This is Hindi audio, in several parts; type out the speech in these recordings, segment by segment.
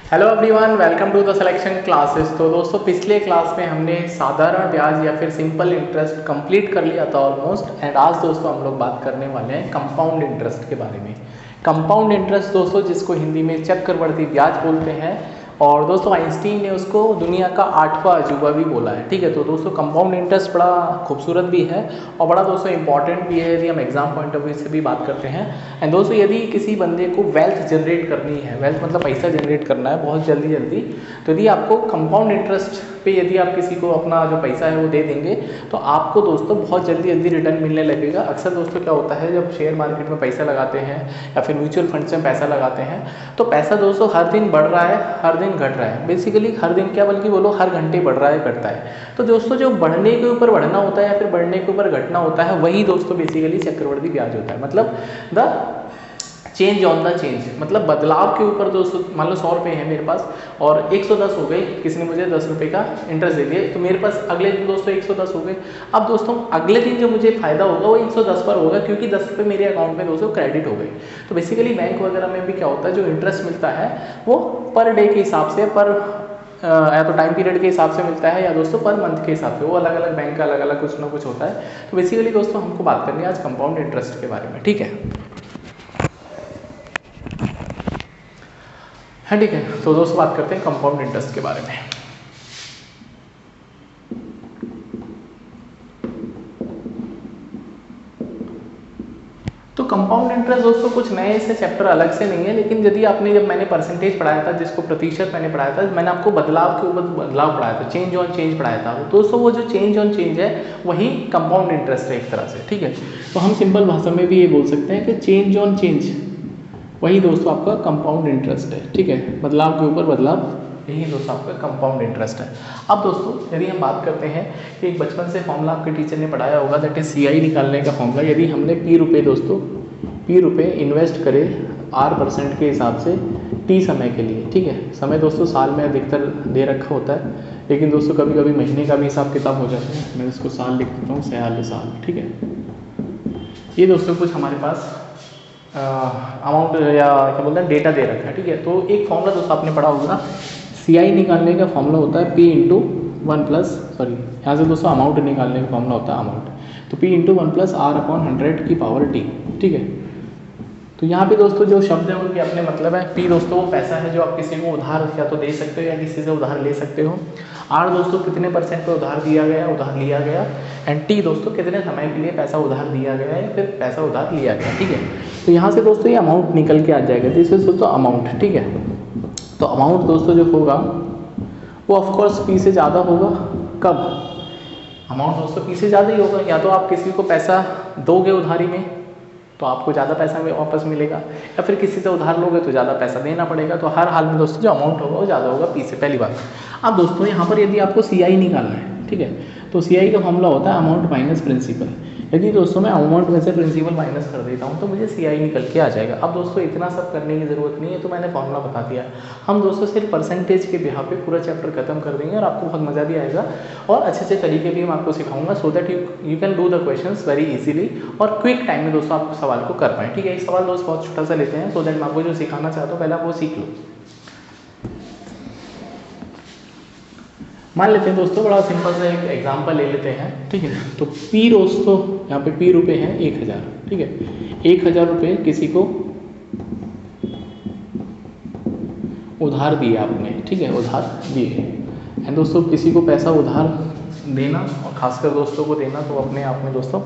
Hello everyone, welcome to the selection classes. तो दोस्तों पिछले क्लास में हमने साधारण ब्याज या फिर सिंपल इंटरेस्ट कंप्लीट कर लिया था ऑलमोस्ट। एंड आज दोस्तों हम लोग बात करने वाले हैं कंपाउंड इंटरेस्ट के बारे में। कंपाउंड इंटरेस्ट दोस्तों जिसको हिंदी में चक्रवर्ती ब्याज बोलते हैं, और दोस्तों आइंस्टीन ने उसको दुनिया का 8वां अजूबा भी बोला है। ठीक है, तो दोस्तों कंपाउंड इंटरेस्ट बड़ा खूबसूरत भी है और बड़ा दोस्तों इंपॉर्टेंट भी है यदि हम एग्जाम पॉइंट ऑफ व्यू से भी बात करते हैं। एंड दोस्तों यदि किसी बंदे को वेल्थ जनरेट करनी है, वेल्थ मतलब पैसा जनरेट करना है बहुत जल्दी जल्दी, तो यदि आपको कंपाउंड इंटरेस्ट पे यदि आप किसी को अपना जो पैसा है वो दे देंगे तो आपको दोस्तों बहुत जल्दी जल्दी रिटर्न मिलने लगेगा। अक्सर दोस्तों क्या होता है, जब शेयर मार्केट में पैसा लगाते हैं या फिर म्यूचुअल फंड्स में पैसा लगाते हैं तो पैसा दोस्तों हर दिन बढ़ रहा है, हर दिन घट रहा है। बेसिकली हर दिन क्या, बल्कि बोलो हर घंटे बढ़ रहा है, घटता है। तो दोस्तों जो बढ़ने के ऊपर बढ़ना होता है या फिर बढ़ने के ऊपर घटना होता है वही दोस्तों बेसिकली चक्रवृद्धि ब्याज होता है। मतलब the change on the change, मतलब बदलाव के ऊपर दोस्तों मान लो 100 रुपये है मेरे पास और 110 हो गए, किसी ने मुझे 10 रुपये का इंटरेस्ट दे दिया तो मेरे पास अगले दिन दोस्तों 110 हो गए। अब दोस्तों अगले दिन जो मुझे फायदा होगा वो 110 पर होगा क्योंकि 10 रुपये मेरे अकाउंट में दोस्तों क्रेडिट हो गए। तो बेसिकली बैंक वगैरह में भी क्या होता है, जो इंटरेस्ट मिलता है वो पर डे के हिसाब से, पर या तो टाइम पीरियड के हिसाब से मिलता है या दोस्तों पर मंथ के हिसाब से, वो अलग अलग बैंक का अलग अलग कुछ ना कुछ होता है। तो बेसिकली दोस्तों हमको बात करनी है आज कंपाउंड इंटरेस्ट के बारे में। ठीक है, हाँ ठीक है। तो दोस्तों बात करते हैं कंपाउंड इंटरेस्ट के बारे में। तो कंपाउंड इंटरेस्ट दोस्तों कुछ नए से चैप्टर अलग से नहीं है, लेकिन यदि आपने, जब मैंने परसेंटेज पढ़ाया था, जिसको प्रतिशत मैंने पढ़ाया था, मैंने आपको बदलाव के ऊपर बदलाव पढ़ाया था, चेंज ऑन चेंज पढ़ाया था। दोस्तों वो जो चेंज ऑन चेंज है वही कंपाउंड इंटरेस्ट है एक तरह से। ठीक है, तो हम सिंपल भाषा में भी ये बोल सकते हैं कि चेंज ऑन चेंज वही दोस्तों आपका कंपाउंड इंटरेस्ट है। ठीक है, बदलाव के ऊपर बदलाव, यही दोस्तों आपका कंपाउंड इंटरेस्ट है। अब दोस्तों यदि हम बात करते हैं कि एक बचपन से फॉर्मूला आपके टीचर ने पढ़ाया होगा, दैट इज CI निकालने का फॉर्मूला। यदि हमने P रुपये दोस्तों P रुपये इन्वेस्ट करे R% के हिसाब से T समय के लिए, ठीक है, समय दोस्तों साल में अधिकतर दे रखा होता है, लेकिन दोस्तों कभी कभी महीने का भी हिसाब किताब हो जाता है। मैं इसको साल लिख देता हूँ, 46 साल। ठीक है, ये दोस्तों कुछ हमारे पास अमाउंट या क्या बोलते हैं डेटा दे रखा है। ठीक है, तो एक फॉर्मूला दोस्तों आपने पढ़ा होगा, CI निकालने का फॉर्मूला होता है P इंटू 1 प्लस, सॉरी यहाँ से दोस्तों अमाउंट निकालने का फॉर्मूला होता है अमाउंट, तो P इंटू 1 प्लस R/100 की पावर T। ठीक है, तो यहाँ पे दोस्तों जो शब्द है उनके अपने मतलब है। P दोस्तों वो पैसा है जो आप किसी को उधार या तो दे सकते हो या किसी से उधार ले सकते हो। R दोस्तों कितने % पे उधार दिया गया, उधार लिया गया। एंड T दोस्तों कितने समय के लिए पैसा उधार दिया गया है, फिर पैसा उधार लिया गया। ठीक है, तो यहाँ से दोस्तों ये अमाउंट निकल के आ जाएगा, दिस इज दोस्तों अमाउंट। ठीक है, तो अमाउंट दोस्तों जो होगा वो ऑफकोर्स P से ज़्यादा होगा। कब? अमाउंट दोस्तों P से ज़्यादा ही होगा। या तो आप किसी को पैसा दोगे उधारी में तो आपको ज़्यादा पैसा वापस मिलेगा, या फिर किसी से उधार लोगे तो ज़्यादा पैसा देना पड़ेगा। तो हर हाल में दोस्तों जो अमाउंट होगा वो ज़्यादा होगा P से, पहली बात। अब दोस्तों यहाँ पर यदि आपको CI निकालना है, ठीक है, तो CI का फॉर्मूला होता है अमाउंट माइनस प्रिंसिपल। यदि दोस्तों मैं अमाउंट में से प्रिंसिपल माइनस कर देता हूँ तो मुझे CI निकल के आ जाएगा। अब दोस्तों इतना सब करने की ज़रूरत नहीं है, तो मैंने फॉर्मूला बता दिया। हम दोस्तों सिर्फ परसेंटेज के बिहार पे पूरा चैप्टर खत्म कर देंगे और आपको बहुत मज़ा भी आएगा और अच्छे अच्छे तरीके भी मैं आपको सिखाऊंगा, so that you can do the questions very easily और क्विक टाइम में दोस्तों आप सवाल को कर पाएँ। ठीक है, एक सवाल दोस्तों बहुत छोटा सा लेते हैं, सो दैट मैं आपको जो सिखाना चाहता हूँ पहले आप वो सीख लो। मान लेते हैं दोस्तों, बड़ा सिंपल सा एक एग्जांपल ले लेते हैं। ठीक है, तो P दोस्तों यहाँ पे P रुपये हैं 1000। ठीक है, 1000 रुपये किसी को उधार दिए आपने। ठीक है, उधार दिए। एंड दोस्तों किसी को पैसा उधार देना और खासकर दोस्तों को देना तो अपने आप में दोस्तों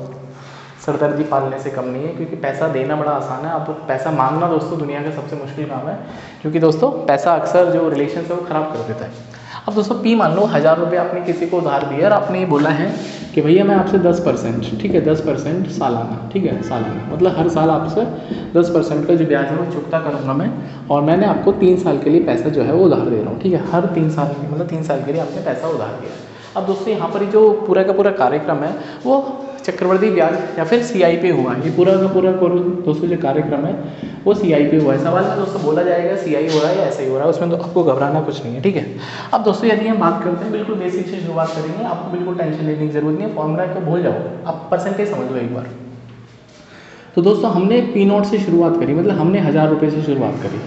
सरदर्दी पालने से कम नहीं है, क्योंकि पैसा देना बड़ा आसान है। अब पैसा मांगना दोस्तों दुनिया का सबसे मुश्किल काम है, क्योंकि दोस्तों पैसा अक्सर जो रिलेशन है वो ख़राब कर देता है। अब दोस्तों P मान लो 1000 रुपये आपने किसी को उधार दिया और आपने ये बोला है कि भैया मैं आपसे 10%, ठीक है, 10% सालाना, ठीक है, सालाना मतलब हर साल आपसे 10% का जो ब्याज है वो चुकता करूँगा मैं, और मैंने आपको 3 साल के लिए पैसा जो है वो उधार दे रहा हूँ। ठीक है, हर 3 साल के मतलब 3 साल के लिए आपने पैसा उधार दिया। अब दोस्तों यहाँ पर जो पूरा का पूरा कार्यक्रम है वो चक्रवृद्धि ब्याज या फिर CI पे हुआ है। ये पूरा का पूरा दोस्तों जो कार्यक्रम है वो CI पे हुआ है। सवाल में दोस्तों बोला जाएगा CI हो रहा है या ऐसे ही हो रहा है, उसमें तो आपको घबराना कुछ नहीं है। ठीक है, अब दोस्तों यदि हम बात करते हैं बिल्कुल बेसिक से शुरुआत करेंगे, आपको बिल्कुल टेंशन लेने की जरूरत नहीं है, फॉर्मूला को भूल जाओ, आप परसेंटेज समझ लो एक बार। तो दोस्तों हमने P0 से शुरुआत करी, मतलब हमने 1000 रुपये से शुरुआत करी।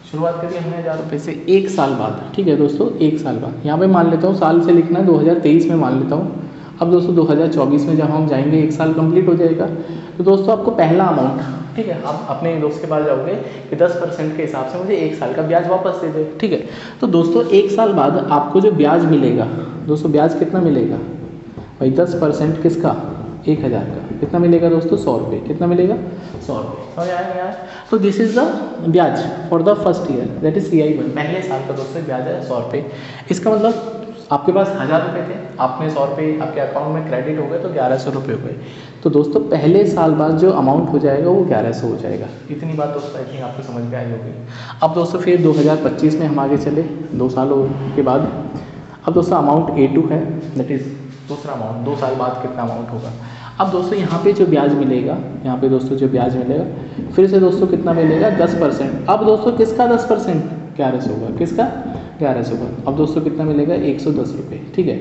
शुरुआत करी हमने 1000 रुपये से 1 साल बाद, ठीक है दोस्तों, 1 साल बाद। यहाँ पे मान लेता हूँ साल से लिखना है 2023 में मान लेता हूँ। अब दोस्तों 2024 में जब हम जाएंगे 1 साल कंप्लीट हो जाएगा, तो दोस्तों आपको पहला अमाउंट, ठीक है, आप अपने दोस्त के पास जाओगे कि 10% के हिसाब से मुझे 1 साल का ब्याज वापस दे दे, ठीक है। तो दोस्तों 1 साल बाद आपको जो ब्याज मिलेगा दोस्तों, ब्याज कितना मिलेगा भाई, 10% किसका, 1000 का, कितना मिलेगा दोस्तों, 100 रुपये। कितना मिलेगा, 100 रुपये। समझ आया नहीं आया? तो दिस इज द ब्याज for the first year, that is CI1, पहले साल का दोस्तों ब्याज है 100 रुपये। इसका मतलब आपके पास 1000 रुपये थे, आपने 100 रुपये आपके अकाउंट में क्रेडिट हो गए तो 1100 रुपये हो गए। तो दोस्तों पहले साल बाद जो अमाउंट हो जाएगा वो 1100 हो जाएगा। इतनी बात दोस्तों आई थिंक आपको समझ में आई होगी। अब दोस्तों फिर 2025 में हम आगे चले 2 सालों के बाद। अब दोस्तों अमाउंट A2 है, दैट इज़ दूसरा अमाउंट, 2 साल बाद कितना अमाउंट होगा। अब दोस्तों यहाँ पे जो ब्याज मिलेगा, यहाँ पे दोस्तों जो ब्याज मिलेगा फिर से दोस्तों कितना मिलेगा, 10%। अब दोस्तों किसका 10%, 1100 का, किसका 1100 का। अब दोस्तों कितना मिलेगा, 110 रुपये, ठीक है।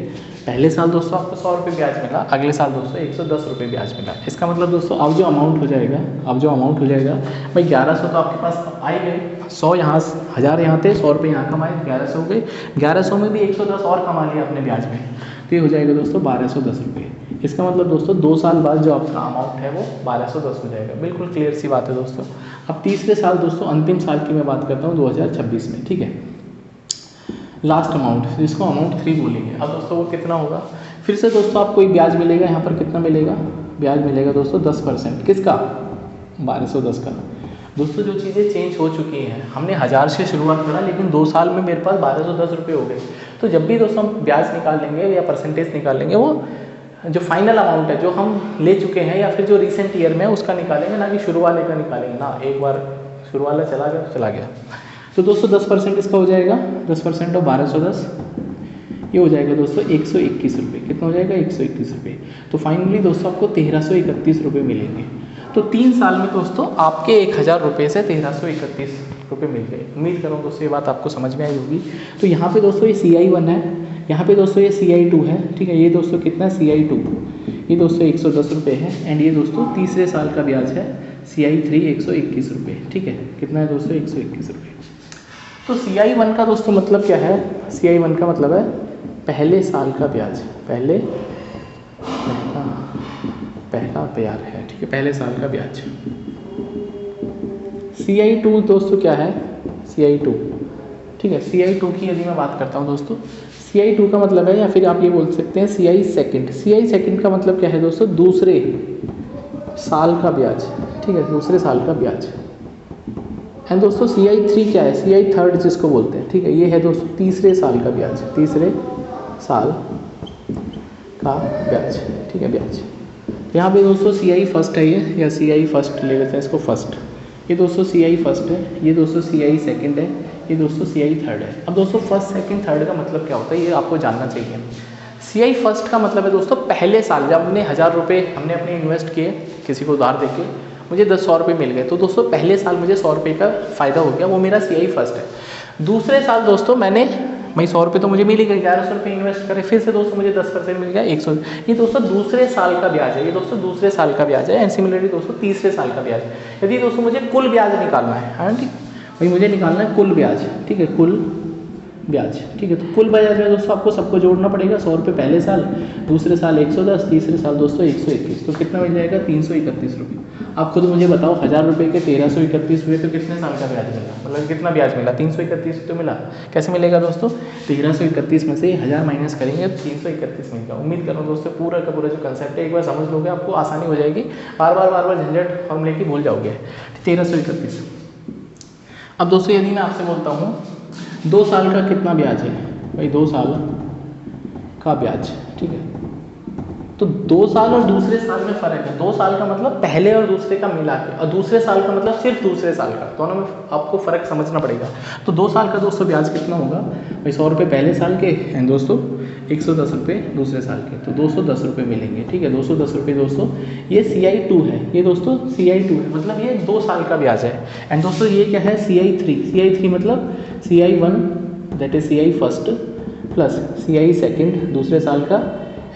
पहले साल दोस्तों आपको 100 रुपये ब्याज मिला, अगले साल दोस्तों 110 रुपये ब्याज मिला। इसका मतलब दोस्तों अब जो अमाउंट हो जाएगा, अब जो अमाउंट हो जाएगा भाई 1100 तो आपके पास आ ही गए, 100 यहाँ 1000 यहाँ थे, 100 रुपये यहाँ कमाए, 1100 हो गए। 1100 में भी 110 और कमा लिया अपने ब्याज में, तो ये हो जाएगा दोस्तों 1210 रुपये। इसका मतलब दोस्तों 2 साल बाद जो आपका अमाउंट है वो 1210 हो जाएगा। बिल्कुल क्लियर सी बात है दोस्तों। अब तीसरे साल दोस्तों, अंतिम साल की मैं बात करता हूँ 2026 में, ठीक है। लास्ट अमाउंट जिसको अमाउंट 3 बोलेंगे। अब दोस्तों वो कितना होगा, फिर से दोस्तों आपको एक ब्याज मिलेगा, यहाँ पर कितना मिलेगा, ब्याज मिलेगा दोस्तों 10%, किसका, 1210 का। दोस्तों जो चीज़ें चेंज हो चुकी हैं, हमने 1000 से शुरुआत करा लेकिन 2 साल में मेरे पास 1210 रुपये हो गए। तो जब भी दोस्तों हम ब्याज निकालेंगे या परसेंटेज निकालेंगे, वो जो फाइनल अमाउंट है जो हम ले चुके हैं या फिर जो रिसेंट ईयर में उसका निकालेंगे, ना कि शुरू वाले का निकालेंगे ना। एक बार शुरू वाला चला गया चला गया। तो दोस्तों 10% इसका हो जाएगा, 10% ऑफ 1210 ये हो जाएगा दोस्तों 121 रुपये। कितना हो जाएगा, 121 रुपये। तो फाइनली दोस्तों आपको 1331 रुपये मिलेंगे। तो 3 साल में दोस्तों आपके 1000 रुपये से 1331 रुपये मिल गए। उम्मीद करूँ दोस्तों ये बात आपको समझ में आई होगी। तो यहाँ पे दोस्तों ये CI1 है, यहाँ पे दोस्तों ये CI2 है, ठीक है। ये दोस्तों कितना है, CI2 ये दोस्तों 110 रुपये है। एंड ये दोस्तों तीसरे साल का ब्याज है CI3 121 रुपये, ठीक है। कितना है दोस्तों, 121 रुपये। तो CI1 का दोस्तों मतलब क्या है, CI1 का मतलब है पहले साल का ब्याज, पहला ब्याज है, ठीक है, पहले साल का ब्याज। CI2 दोस्तों क्या है, CI2, ठीक है। CI2 की यदि मैं बात करता हूँ दोस्तों, CI2 का मतलब है, या फिर आप ये बोल सकते हैं CI सेकंड। CI सेकंड का मतलब क्या है दोस्तों, दूसरे साल का ब्याज, ठीक है, दूसरे साल का ब्याज। एंड दोस्तों CI3 क्या है, CI थर्ड जिसको बोलते हैं, ठीक है। ये है दोस्तों तीसरे साल का ब्याज, तीसरे साल का ब्याज, ठीक है, ब्याज। यहाँ पे दोस्तों CI फर्स्ट है ये, या CI फर्स्ट ले लेते हैं इसको, फर्स्ट। ये दोस्तों CI फर्स्ट है, ये दोस्तों CI सेकंड है, ये दोस्तों CI थर्ड है। अब दोस्तों फर्स्ट सेकंड थर्ड का मतलब क्या होता है ये आपको जानना चाहिए। CI फर्स्ट का मतलब है दोस्तों पहले साल जब हमने 1000 रुपये हमने अपने इन्वेस्ट किए, किसी को उधार देके मुझे 100 रुपये मिल गए, तो दोस्तों पहले साल मुझे 100 रुपये का फ़ायदा हो गया, वो मेरा CI फर्स्ट है। दूसरे साल दोस्तों मैंने भाई 100 रुपये तो मुझे मिल ही गए, 1100 रुपये इन्वेस्ट करे, फिर से दोस्तों मुझे 10% मिल गया 100। ये दोस्तों दूसरे साल का ब्याज है, ये दोस्तों दूसरे साल का ब्याज है। एंड सिमिलरली दोस्तों तीसरे साल का ब्याज। यदि दोस्तों मुझे कुल ब्याज निकालना है, ठीक भाई, मुझे निकालना है कुल ब्याज, ठीक है, कुल ब्याज, ठीक है। तो कुल ब्याज में दोस्तों आपको सबको जोड़ना पड़ेगा। 100 रुपये पहले साल, दूसरे साल 110, तीसरे साल दोस्तों 121, तो कितना मिल जाएगा, 331 रुपये। आप खुद मुझे बताओ, 1000 रुपये के 1331 हुए तो कितने साल का ब्याज मिला, मतलब कितना ब्याज मिला, 331 तो मिला। कैसे मिलेगा दोस्तों, 1331 में से 1000 माइनस करेंगे 331 मिलेगा। उम्मीद कर रहा हूँ दोस्तों पूरा का पूरा जो कंसेप्ट है एक बार समझ लोगे, आपको आसानी हो जाएगी, बार बार झंझट फॉर्मूले की भूल जाओगे। 1331। अब दोस्तों यदि मैं आपसे बोलता हूँ 2 साल का कितना ब्याज है भाई, 2 साल का ब्याज, ठीक है। तो 2 साल और दूसरे साल में फ़र्क है। 2 साल का मतलब पहले और दूसरे का मिला के, और दूसरे साल का मतलब सिर्फ दूसरे साल का, दोनों में आपको फ़र्क समझना पड़ेगा। तो 2 साल का दोस्तों ब्याज कितना होगा भाई, 100 रुपये पहले साल के एंड दोस्तों 110 रुपये दूसरे साल के, तो 210 रुपये मिलेंगे, ठीक है। 210 रुपये दोस्तों ये CI2 है, ये दोस्तों CI2 है, मतलब ये 2 साल का ब्याज है। एंड दोस्तों ये क्या है, CI3 मतलब CI1 that is CI first plus CI second दूसरे साल का,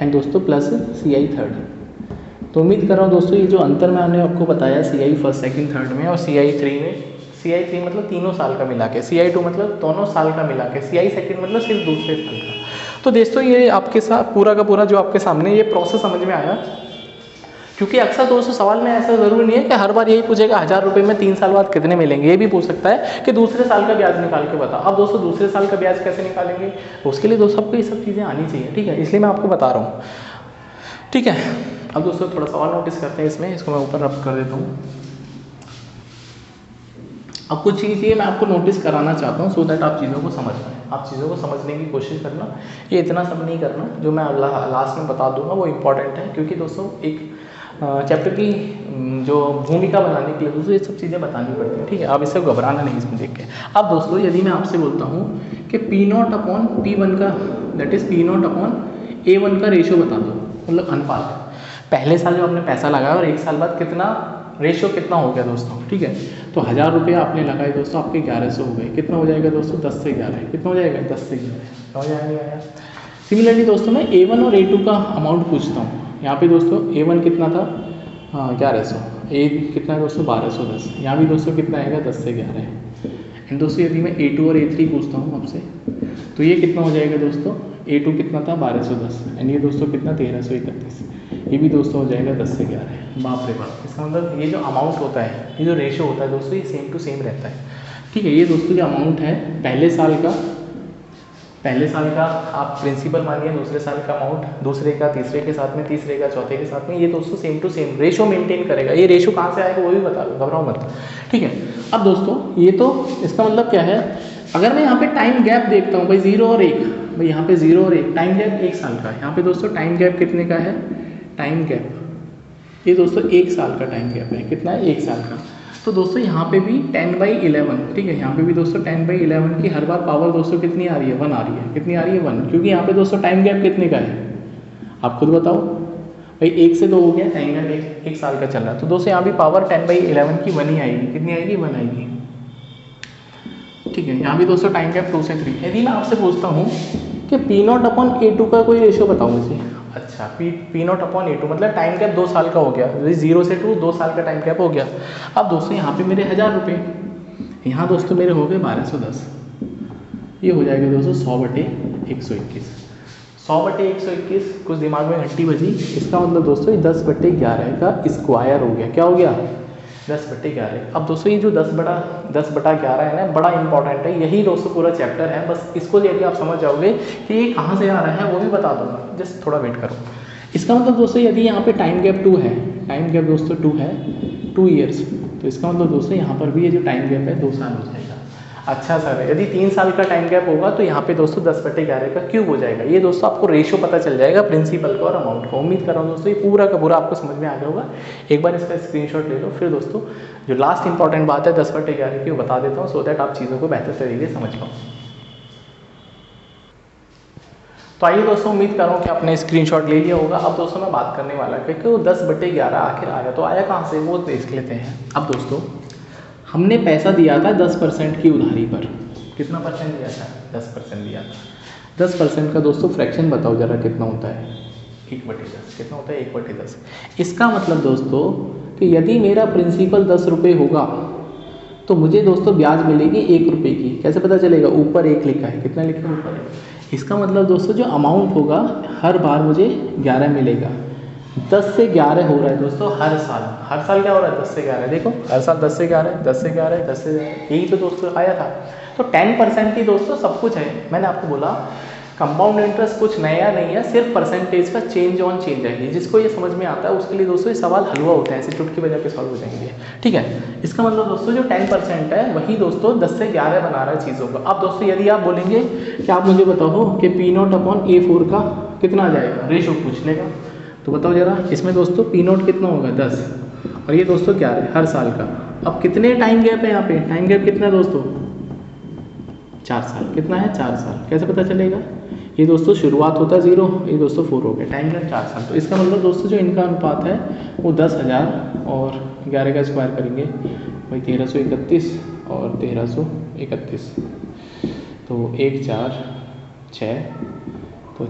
एंड दोस्तों प्लस CI थर्ड। तो उम्मीद कर रहा हूँ दोस्तों ये जो अंतर मैंने आपको बताया CI फर्स्ट सेकंड थर्ड में और CI3 में CI3 मतलब तीनों साल का मिला के, CI2 मतलब दोनों साल का मिला के, CI सेकंड मतलब सिर्फ दूसरे साल का। तो दोस्तों ये आपके साथ पूरा का पूरा जो आपके सामने ये प्रोसेस समझ में आया। क्योंकि अक्सर दोस्तों सवाल में ऐसा ज़रूरी नहीं है कि हर बार यही पूछेगा 1000 रुपये में 3 साल बाद कितने मिलेंगे, ये भी पूछ सकता है कि दूसरे साल का ब्याज निकाल के बता। अब दोस्तों दूसरे साल का ब्याज कैसे निकालेंगे, तो उसके लिए दोस्तों आपको ये सब चीज़ें आनी चाहिए, ठीक है, इसलिए मैं आपको बता रहा हूँ, ठीक है। अब दोस्तों थोड़ा सा और नोटिस करते हैं इसमें, इसको मैं ऊपर रब कर देता हूँ। अब कुछ चीज़ ये मैं आपको नोटिस कराना चाहता हूँ सो दैट आप चीज़ों को समझ पाएँ, आप चीज़ों को समझने की कोशिश करना, ये इतना सब नहीं करना, जो मैं लास्ट में बता दूंगा वो इम्पॉर्टेंट है, क्योंकि दोस्तों एक चैप्टर की जो भूमिका बनाने के लिए दोस्तों ये सब चीज़ें बतानी पड़ती हैं, ठीक है। आप इससे घबराना नहीं इसमें देख के। अब दोस्तों यदि मैं आपसे बोलता हूँ कि P0 अपॉन P1 का that is P0 upon A1 का रेशियो बता दो, मतलब अनुपात, पहले साल जो आपने पैसा लगाया और एक साल बाद कितना रेशियो कितना हो गया दोस्तों, ठीक है। तो 1000 रुपये आपने लगाए दोस्तों, आपके 1100 हो गए, कितना हो जाएगा दोस्तों 10 से 11, कितना हो जाएगा 10 से 11, समझ आया। सिमिलरली दोस्तों मैं A1 और A2 का अमाउंट पूछता हूँ। यहाँ पे दोस्तों A1 कितना था 1100, A कितना है दोस्तों 1210, यहाँ भी दोस्तों कितना आएगा 10 से 11 है। एंड दोस्तों यदि मैं A2 और A3 पूछता हूँ आपसे, तो ये कितना हो जाएगा दोस्तों, A2 कितना था 1210 एंड ये दोस्तों कितना 1331, ये भी दोस्तों हो जाएगा 10 से 11। बाप रे बाप, इसका मतलब ये जो अमाउंट होता है, ये जो रेशियो होता है दोस्तों, ये सेम टू सेम रहता है, ठीक है। ये दोस्तों जो अमाउंट है पहले साल का आप प्रिंसिपल मानिए, दूसरे साल का अमाउंट, दूसरे का तीसरे के साथ में, तीसरे का चौथे के साथ में, ये दोस्तों same to same ratio maintain करेगा। ये रेशियो कहाँ से आएगा वो भी बता दो, घबराओ मत, ठीक है। अब दोस्तों ये तो इसका मतलब क्या है, अगर मैं यहाँ पे टाइम गैप देखता हूँ भाई 0 और 1, भाई यहाँ पे 0 और 1 टाइम गैप 1 साल का है, यहाँ पे दोस्तों टाइम गैप कितने का है, टाइम गैप ये दोस्तों 1 साल का टाइम गैप है, कितना है 1 साल का। तो दोस्तों यहाँ पे भी 10/11, ठीक है, यहाँ पे भी दोस्तों 10/11 की हर बार पावर दोस्तों कितनी आ रही है 1 आ रही है, कितनी आ रही है 1, क्योंकि यहाँ पे दोस्तों टाइम गैप कितने का है, आप खुद बताओ भाई, 1 से 2 हो गया, टाइम गैप 1 साल का चल रहा है, तो दोस्तों यहाँ भी पावर 10/11 की 1 ही आएगी, कितनी आएगी 1 आएगी, ठीक है। यहाँ भी दोस्तों टाइम गैप 2 से 3। यदि मैं आपसे पूछता हूँ कि P0 अपॉन A2 का कोई रेशियो बताओ मुझे, अच्छा P0 अपॉन A2 मतलब टाइम गैप 2 साल का हो गया, 0 से 2 साल का टाइम गैप हो गया। अब दोस्तों यहाँ पे मेरे 1000 रुपये, यहाँ दोस्तों मेरे हो गए 1210, ये हो जाएगा दोस्तों 100/121, 100/121, कुछ दिमाग में घंटी बजी, इसका मतलब दोस्तों ये 10/11 का स्क्वायर हो गया, क्या हो गया 10/11। अब दोस्तों ये जो 10/11 है ना, बड़ा इंपॉर्टेंट है, यही दोस्तों पूरा चैप्टर है, बस इसको यदि आप समझ जाओगे कि ये कहाँ से आ रहा है वो भी बता दूंगा, जस्ट थोड़ा वेट करो। इसका मतलब दोस्तों यदि यहाँ पे टाइम गैप 2 है, टाइम गैप दोस्तों 2 है 2 ईयर्स, तो इसका मतलब दोस्तों यहाँ पर भी ये जो टाइम गैप है 2 साल हो जाएगा। अच्छा सर, यदि 3 साल का टाइम गैप होगा तो यहाँ पे दोस्तों 10/11 का क्यूब हो जाएगा। ये दोस्तों आपको रेशियो पता चल जाएगा प्रिंसिपल का और अमाउंट का। उम्मीद कर रहा हूँ दोस्तों ये पूरा का पूरा आपको समझ में आ गया होगा। एक बार इसका स्क्रीनशॉट ले लो, फिर दोस्तों जो लास्ट इंपॉर्टेंट बात है 10/11 की वो बता देता हूँ, सो दैट आप चीज़ों को बेहतर तरीके से समझ पाओ। तो आइए दोस्तों, उम्मीद कर रहा हूँ कि आपने स्क्रीनशॉट ले लिया होगा। अब दोस्तों मैं बात करने वाला कि वो 10/11 आखिर आया तो आया कहाँ से, वो देख लेते हैं। अब दोस्तों हमने पैसा दिया था 10% की उधारी पर, कितना परसेंट दिया था 10% दिया था। 10% का दोस्तों फ्रैक्शन बताओ जरा कितना होता है 1/10, कितना होता है 1/10। इसका मतलब दोस्तों कि यदि मेरा प्रिंसिपल 10 रुपये होगा तो मुझे दोस्तों ब्याज मिलेगी 1 रुपये की। कैसे पता चलेगा, ऊपर 1 लिखा है, कितना लिखा है ऊपर 1। इसका मतलब दोस्तों जो अमाउंट होगा हर बार मुझे 11 मिलेगा। 10 से 11 हो रहा है दोस्तों हर साल क्या हो रहा है 10 से 11, देखो हर साल 10 से 11 10 से 11 10 से 11, यही तो दोस्तों आया था। तो 10% की दोस्तों सब कुछ है। मैंने आपको बोला कंपाउंड इंटरेस्ट कुछ नया नहीं है, सिर्फ परसेंटेज का चेंज ऑन चेंज है। जिसको ये समझ में आता है उसके लिए दोस्तों ये सवाल हलवा होते हैं, ऐसे चुटकी बजा के सॉल्व हो जाएंगे, ठीक है। इसका मतलब दोस्तों जो 10% है वही दोस्तों 10 से 11 बना रहा है चीज़ों को। अब दोस्तों यदि आप बोलेंगे कि आप मुझे बताओ कि P0 अपॉन A4 का कितना आ जाएगा, रेशो पूछ लेगा, तो बताओ जरा। इसमें दोस्तों P0 कितना होगा 10 और ये दोस्तों 11 हर साल का। अब कितने टाइम गैप है यहाँ पे, टाइम गैप कितना है दोस्तों 4 साल, कितना है 4 साल। कैसे पता चलेगा, ये दोस्तों शुरुआत होता है 0, ये दोस्तों 4 हो गया, टाइम गैप 4 साल। तो इसका मतलब दोस्तों जो इनका अनुपात है वो 10,000 और 11 का स्क्वायर करेंगे भाई 1331 और 1331, तो 1 4 6 तो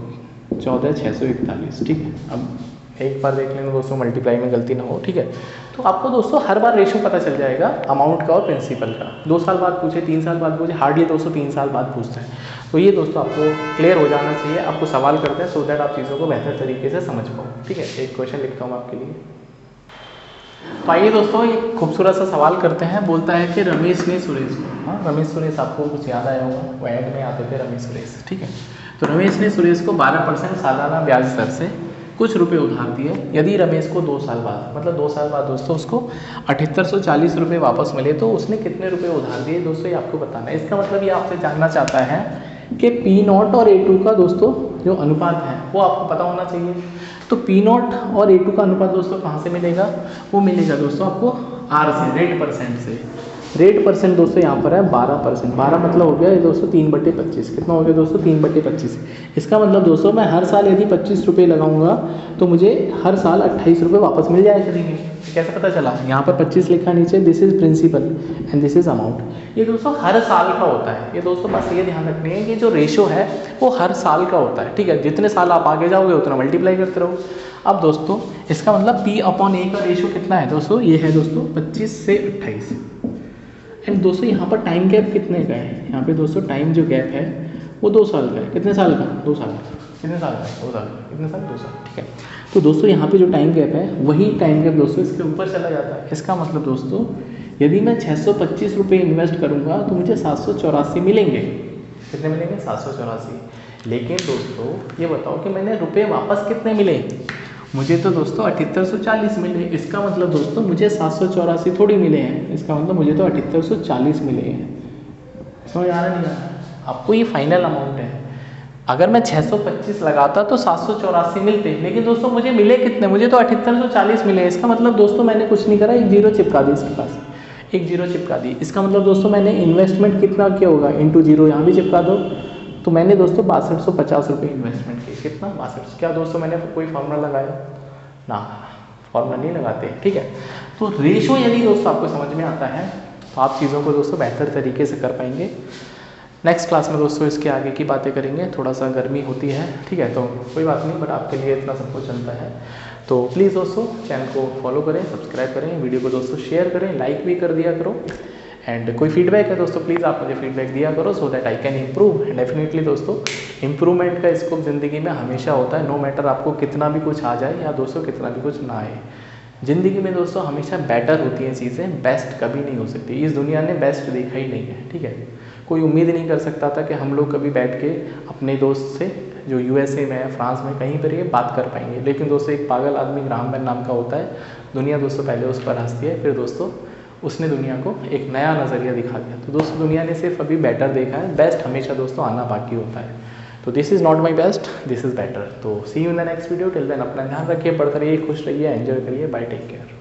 14,641, ठीक है। अब एक बार देख लेना दोस्तों, मल्टीप्लाई में गलती ना हो, ठीक है। तो आपको दोस्तों हर बार रेशो पता चल जाएगा अमाउंट का और प्रिंसिपल का। 2 साल बाद पूछे, 3 साल बाद पूछे, हार्डली दोस्तों 3 साल बाद पूछते हैं। तो ये दोस्तों आपको क्लियर हो जाना चाहिए, आपको सवाल करते हैं सो दैट आप चीज़ों को बेहतर तरीके से समझ पाओ, ठीक है। एक क्वेश्चन लिखता हूँ आपके लिए। तो आइए दोस्तों एक खूबसूरत सा सवाल करते हैं। बोलता है कि रमेश ने सुरेश को, हाँ रमेश सुरेश आपको कुछ याद आया होगा, वो ऐड में आते थे रमेश सुरेश, ठीक है। तो रमेश ने सुरेश को 12% सालाना ब्याज दर से कुछ रुपए उधार दिए। यदि रमेश को 2 साल बाद, मतलब 2 साल बाद दोस्तों उसको 7840 रुपये वापस मिले तो उसने कितने रुपए उधार दिए दोस्तों, ये आपको बताना है। इसका मतलब ये आपसे जानना चाहता है कि P0 और A2 का दोस्तों जो अनुपात है वो आपको पता होना चाहिए। तो P0 और A2 का अनुपात दोस्तों कहाँ से मिलेगा, वो मिलेगा दोस्तों आपको R से, रेट परसेंट से। रेट परसेंट दोस्तों यहाँ पर है 12%। 12 मतलब हो गया ये दोस्तों 3/25। कितना हो गया दोस्तों, 3/25। इसका मतलब दोस्तों मैं हर साल यदि 25 रुपये लगाऊंगा तो मुझे हर साल 28 रुपये वापस मिल जाया करेंगे। कैसे पता चला, यहाँ पर 25 लिखा नीचे, this is principal and this is amount. ये दोस्तों हर साल का होता है। ये दोस्तों बस ये ध्यान रखनी है कि जो रेशो है वो हर साल का होता है, ठीक है। जितने साल आप आगे जाओगे उतना मल्टीप्लाई करते रहो। अब दोस्तों इसका मतलब P/A का रेशो कितना है दोस्तों, ये है दोस्तों 25 से 28। एंड दोस्तों यहाँ पर टाइम गैप कितने का है, यहाँ पे दोस्तों टाइम जो गैप है वो 2 साल का है। कितने साल का, 2 साल का। कितने साल का, 2 साल का। कितने साल, 2 साल, ठीक है। तो दोस्तों यहाँ पे जो टाइम गैप है वही टाइम गैप दोस्तों इसके ऊपर चला जाता है। इसका मतलब दोस्तों यदि मैं 625 रुपये इन्वेस्ट करूँगा तो मुझे 784 मिलेंगे। कितने मिलेंगे, 784। लेकिन दोस्तों ये बताओ कि मैंने रुपये वापस कितने मिले, मुझे तो दोस्तों 7840 मिले। इसका मतलब दोस्तों मुझे 784 थोड़ी मिले हैं, इसका मतलब मुझे तो 7840 मिले हैं। समझ आ रहा नहीं आ रहा आपको, ये फाइनल अमाउंट है। अगर मैं 625 लगाता तो 784 मिलते, लेकिन दोस्तों मुझे मिले कितने, मुझे तो 7840 मिले। इसका मतलब दोस्तों मैंने कुछ नहीं करा, एक जीरो चिपका दी इसके पास, एक जीरो चिपका दी। इसका मतलब दोस्तों मैंने इन्वेस्टमेंट कितना किया होगा, इंटू जीरो यहाँ भी चिपका दो। तो मैंने दोस्तों 6250 रुपये इन्वेस्टमेंट की। कितना, 62। क्या दोस्तों मैंने कोई फार्मूला लगाया ना, फार्मूला नहीं लगाते, ठीक है। तो रेशो यदि दोस्तों आपको समझ में आता है तो आप चीज़ों को दोस्तों बेहतर तरीके से कर पाएंगे। नेक्स्ट क्लास में दोस्तों इसके आगे की बातें करेंगे। थोड़ा सा गर्मी होती है, ठीक है, तो कोई बात नहीं, बट आपके लिए इतना सब कुछ चलता है। तो प्लीज़ दोस्तों चैनल को फॉलो करें, सब्सक्राइब करें, वीडियो को दोस्तों शेयर करें, लाइक भी कर दिया करो। एंड कोई फीडबैक है दोस्तों प्लीज़ आप मुझे फीडबैक दिया करो so that I can improve. And definitely दोस्तों इम्प्रूवमेंट का स्कोप ज़िंदगी में हमेशा होता है, नो मैटर आपको कितना भी कुछ आ जाए या दोस्तों कितना भी कुछ ना आए। ज़िंदगी में दोस्तों हमेशा बेटर होती हैं चीज़ें, बेस्ट कभी नहीं हो सकती। इस दुनिया ने बेस्ट देखा ही नहीं है, ठीक है। कोई उम्मीद नहीं कर सकता था कि हम लोग कभी बैठ के अपने दोस्त से जो USA में है, फ्रांस में, कहीं पर ये बात कर पाएंगे। लेकिन दोस्तों एक पागल आदमी ग्राहम बेल नाम का होता है, दुनिया दोस्तों पहले उस पर हंसती है, फिर दोस्तों उसने दुनिया को एक नया नज़रिया दिखा दिया। तो दोस्तों दुनिया ने सिर्फ अभी बेटर देखा है, बेस्ट हमेशा दोस्तों आना बाकी होता है। तो this is not my best, this is better. तो see you in the next video. Till then अपना ध्यान रखिए, पढ़ते रहिए, खुश रहिए, एंजॉय करिए, बाय, टेक केयर।